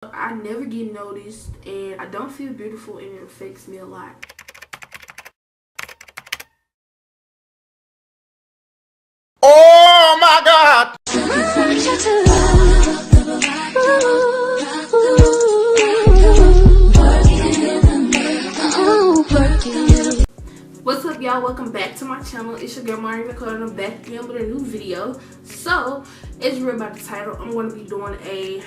I never get noticed and I don't feel beautiful and it affects me a lot. Oh my God! What's up, y'all? Welcome back to my channel. It's your girl Mari Nicole and I'm back again with a new video. So, as you read by the title, I'm going to be doing a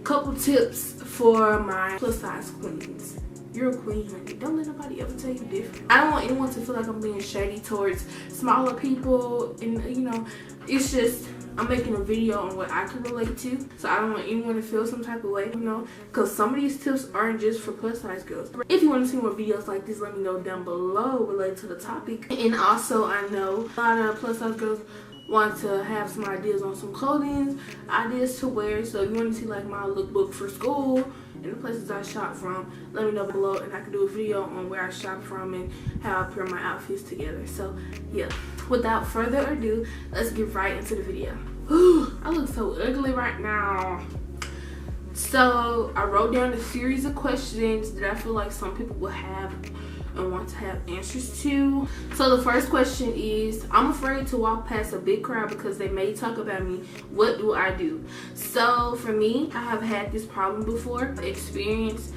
couple tips for my plus size queens. You're a queen, honey. Don't let nobody ever tell you different. I don't want anyone to feel like I'm being shady towards smaller people, and you know, it's just I'm making a video on what I can relate to, so I don't want anyone to feel some type of way, you know, because some of these tips aren't just for plus size girls. If you want to see more videos like this, let me know down below related to the topic. And also, I know a lot of plus size girls want to have some ideas on some clothing, ideas to wear. So if you want to see like my lookbook for school and the places I shop from, let me know below and I can do a video on where I shop from and how I pair my outfits together. So yeah, without further ado, let's get right into the video. I look so ugly right now. So I wrote down a series of questions that I feel like some people will have and want to have answers to. So the first question is, I'm afraid to walk past a big crowd because they may talk about me. What do I do? So for me, I have had this problem before. I experienced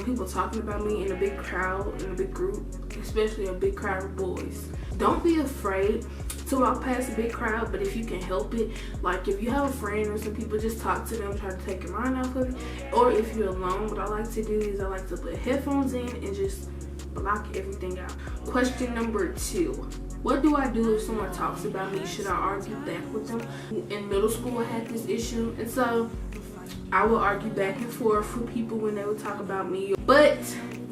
people talking about me in a big crowd, in a big group, especially a big crowd of boys. Don't be afraid to walk past a big crowd, but if you can help it, like if you have a friend or some people, just talk to them, try to take your mind off of it. Or if you're alone, what I like to do is I like to put headphones in and just block everything out. Question number 2. What do I do if someone talks about me? Should I argue back with them? In middle school, I had this issue, and so I would argue back and forth with people when they would talk about me. But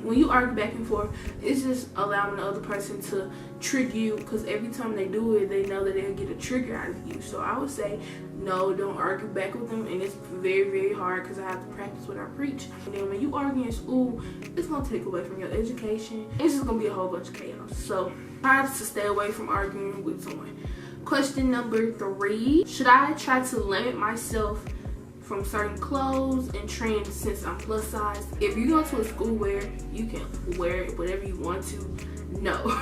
when you argue back and forth, it's just allowing the other person to trick you, because every time they do it, they know that they'll get a trigger out of you. So I would say, no, don't argue back with them. And it's very, very hard because I have to practice what I preach. And then when you argue in school, it's going to take away from your education. It's just going to be a whole bunch of chaos. So try to stay away from arguing with someone. Question number 3. Should I try to limit myself from certain clothes and trends since I'm plus size? If you go to a school where you can wear whatever you want to, no.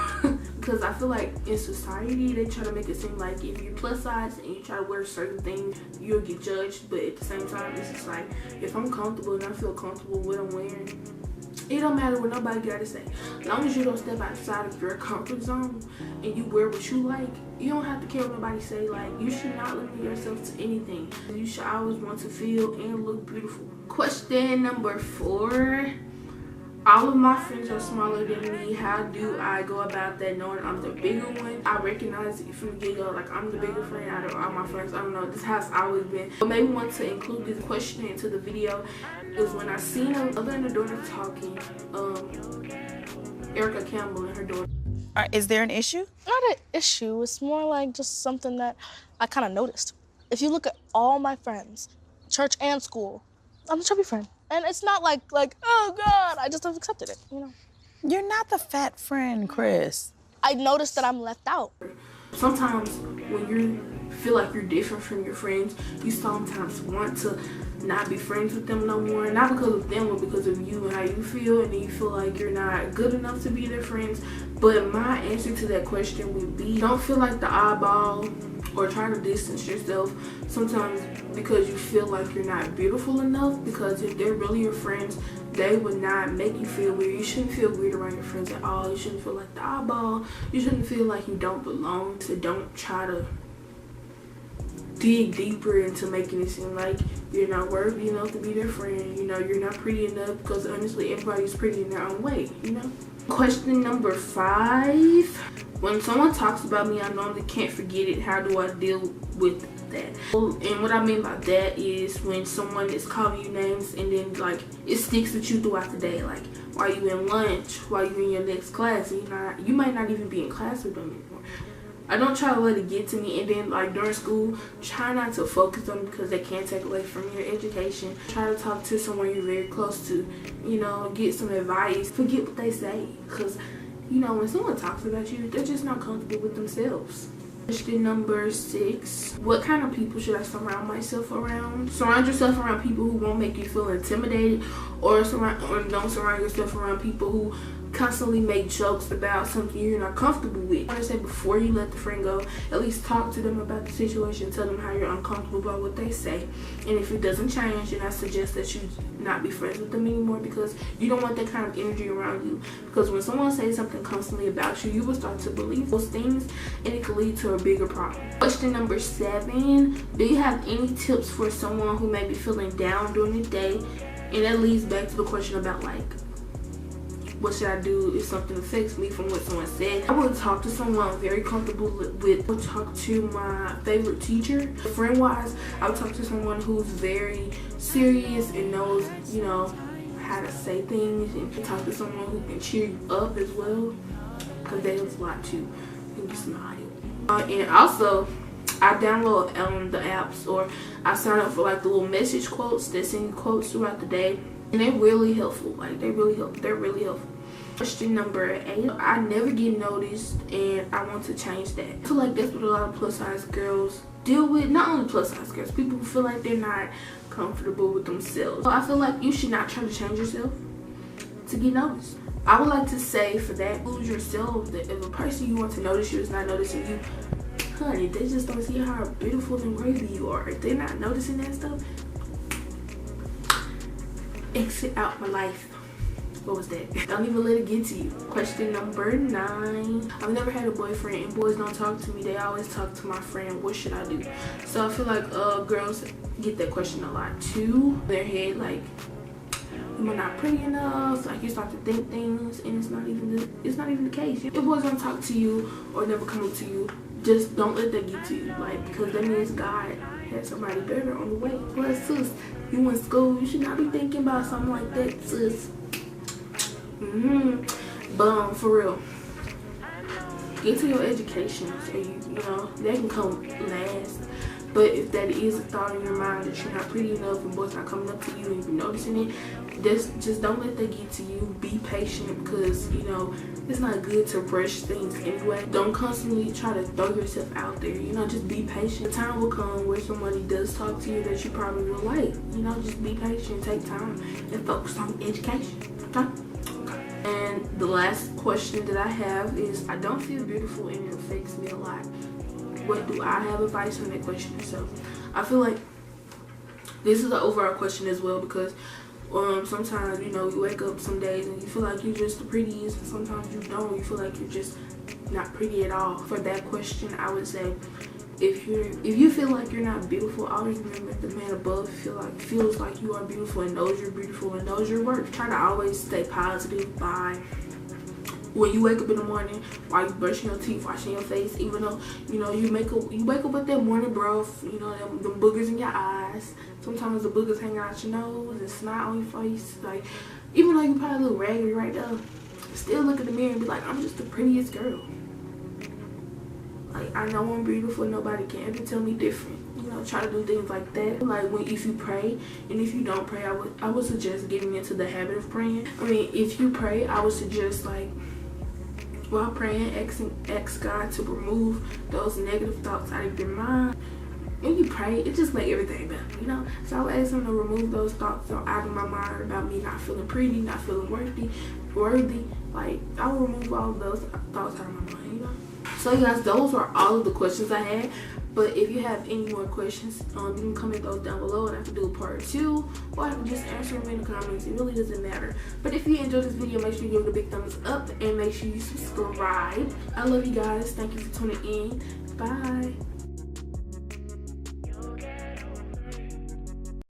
Because I feel like in society, they try to make it seem like if you're plus size and you try to wear certain things, you'll get judged. But at the same time, it's just like, if I'm comfortable and I feel comfortable with what I'm wearing, it don't matter what nobody got to say. As long as you don't step outside of your comfort zone and you wear what you like, you don't have to care what nobody say. Like, you should not limit yourself to anything. You should always want to feel and look beautiful. Question number 4. All of my friends are smaller than me. How do I go about that knowing I'm the bigger one? I recognize it from the get-go, like I'm the bigger friend out of all my friends. I don't know, this has always been. What made me want to include this question into the video is when I seen a mother and a daughter talking, Erica Campbell and her daughter. Is there an issue? Not an issue. It's more like just something that I kind of noticed. If you look at all my friends, church and school, I'm the chubby friend. And it's not like, oh God, I just have accepted it, you know? You're not the fat friend, Chris. I noticed that I'm left out. Sometimes when you feel like you're different from your friends, you sometimes want to not be friends with them no more. Not because of them, but because of you and how you feel, and then you feel like you're not good enough to be their friends. But my answer to that question would be, don't feel like the oddball or try to distance yourself sometimes because you feel like you're not beautiful enough. Because if they're really your friends, they would not make you feel weird. You shouldn't feel weird around your friends at all. You shouldn't feel like the oddball. You shouldn't feel like you don't belong. So don't try to dig deeper into making it seem like you're not worthy enough to be their friend. You know, you're not pretty enough, because honestly, everybody's pretty in their own way, you know? Question number 5. When someone talks about me, I normally can't forget it. How do I deal with that? And what I mean by that is when someone is calling you names and then like it sticks with you throughout the day, like while you in lunch, while you in your next class, and you might not even be in class with them anymore. I don't try to let it get to me, and then like during school, try not to focus on them because they can't take away from your education. Try to talk to someone you're very close to, you know, get some advice. Forget what they say, because you know, when someone talks about you, they're just not comfortable with themselves. Question number 6. What kind of people should I surround myself around? Surround yourself around people who won't make you feel intimidated, or don't surround yourself around people who constantly make jokes about something you're not comfortable with. I want to say, before you let the friend go, at least talk to them about the situation. Tell them how you're uncomfortable about what they say, and if it doesn't change, then I suggest that you not be friends with them anymore, because you don't want that kind of energy around you. Because when someone says something constantly about you, you will start to believe those things, and it could lead to a bigger problem. Question number 7. Do you have any tips for someone who may be feeling down during the day? And that leads back to the question about, like, what should I do if something affects me from what someone said. I would talk to someone I'm very comfortable with. I would talk to my favorite teacher. Friend wise, I would talk to someone who's very serious and knows, you know, how to say things, and talk to someone who can cheer you up as well, because that helps a lot too. Make you smile. And also, I download the apps, or I sign up for like the little message quotes that send you quotes throughout the day, and they're really helpful. Like, they really help. They're really helpful. Question number 8. I never get noticed, and I want to change that. I feel like that's what a lot of plus size girls deal with. Not only plus size girls, people who feel like they're not comfortable with themselves. So I feel like you should not try to change yourself to get noticed. I would like to say, for that, lose yourself. That if a person you want to notice you is not noticing you, honey, they just don't see how beautiful and worthy you are. If they're not noticing that stuff, exit out my life. What was that? Don't even let it get to you. Question number 9. I've never had a boyfriend, and boys don't talk to me. They always talk to my friend. What should I do? So I feel like girls get that question a lot too. In their head, like, am I not pretty enough? Like, you start to think things, and it's not even the case. If boys don't talk to you or never come up to you, just don't let that get to you. Like, because that means God had somebody better on the way. Plus, sis, you in school, you should not be thinking about something like that, sis. But for real, get to your education, so you know that can come last. But if that is a thought in your mind that you're not pretty enough and boys not coming up to you and you're noticing it, just don't let that get to you. Be patient, because you know it's not good to rush things anyway. Don't constantly try to throw yourself out there. You know, just be patient. The time will come where somebody does talk to you that you probably will like. You know, just be patient, take time, and focus on education. Okay? And the last question that I have is, I don't feel beautiful and it affects me a lot. What do I have advice on that question? So I feel like this is an overall question as well, because sometimes, you know, you wake up some days and you feel like you're just the prettiest, and sometimes you don't. You feel like you're just not pretty at all. For that question, I would say, if you feel like you're not beautiful, always remember the man above feels like you are beautiful and knows you're beautiful and knows your worth. Try to always stay positive by when you wake up in the morning, while you brushing your teeth, washing your face, even though you know you wake up with that morning breath, you know, them boogers in your eyes. Sometimes the boogers hang out your nose and snot on your face. Like, even though you probably look raggedy right now, still look in the mirror and be like, I'm just the prettiest girl. Like, I know I'm beautiful. Nobody can ever tell me different. You know, try to do things like that. Like, if you pray, and if you don't pray, I would suggest getting into the habit of praying. I mean, if you pray, I would suggest, like, while praying, ask God to remove those negative thoughts out of your mind. When you pray, it just makes everything better, you know? So I would ask him to remove those thoughts out of my mind about me not feeling pretty, not feeling worthy. Like, I will remove all of those thoughts out of my mind, you know? So you guys, those are all of the questions I had. But if you have any more questions, you can comment those down below, and I can do a part 2, or I can just answer them in the comments. It really doesn't matter. But if you enjoyed this video, make sure you give it a big thumbs up, and make sure you subscribe. I love you guys. Thank you for tuning in. Bye.